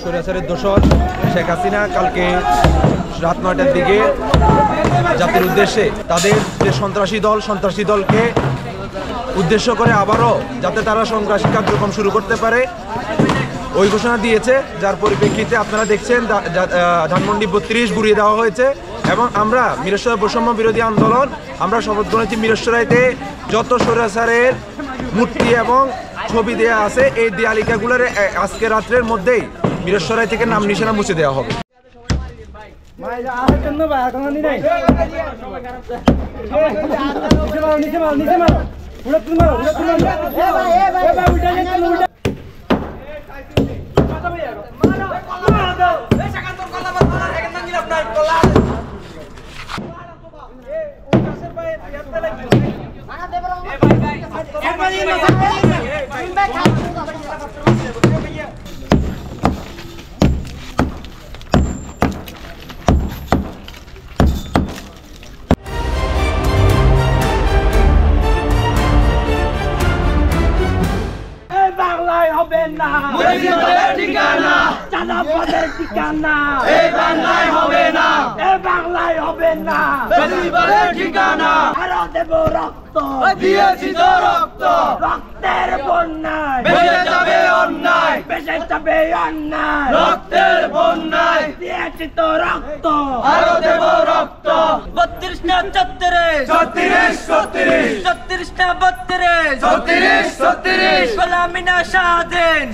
স্বৈরাচারের দোসর শেখ হাসিনা কালকে রাত ৯টার দিকে জাতির উদ্দেশ্যে তাদের যে সন্ত্রাসী দলকে উদ্দেশ্য করে আবারও যাতে তারা সন্ত্রাসী কার্যক্রম শুরু করতে পারে ওই ঘোষণা দিয়েছে, যার পরিপ্রেক্ষিতে আপনারা দেখছেন ধানমন্ডি ৩২ গুড়িয়ে দেওয়া হয়েছে। এবং আমরা মিরেশ্বর বৈষম্য বিরোধী আন্দোলন আমরা শপথ গ্রহণ মিরেশ্বরাইতে যত স্বৈরাচারের মূর্তি এবং ছবি দেওয়া আছে এই দেয়ালিকাগুলোর আজকে রাত্রের মধ্যেই মিরেশ্বরাই থেকে নাম নিশানা মুছে দেওয়া হবে। বাংলায় হবে না মুজিবের ঠিকানা, চাঁদাবাজের ঠিকানা, এই বাংলায় হবে না, এই বাংলায় হবে না মুজিবের ঠিকানা। আরো দেব রক্ত, দিয়েছি তো রক্ত, রক্তের বন্যায় ভেসে যাবে অন্যায়, ভেসে যাবে অন্যায়, রক্তের বন্যায় দিয়েছি তো রক্ত, আরো দেব রক্ত। 32টা 36 36টা 32 গোলামিনা স্বাধীন।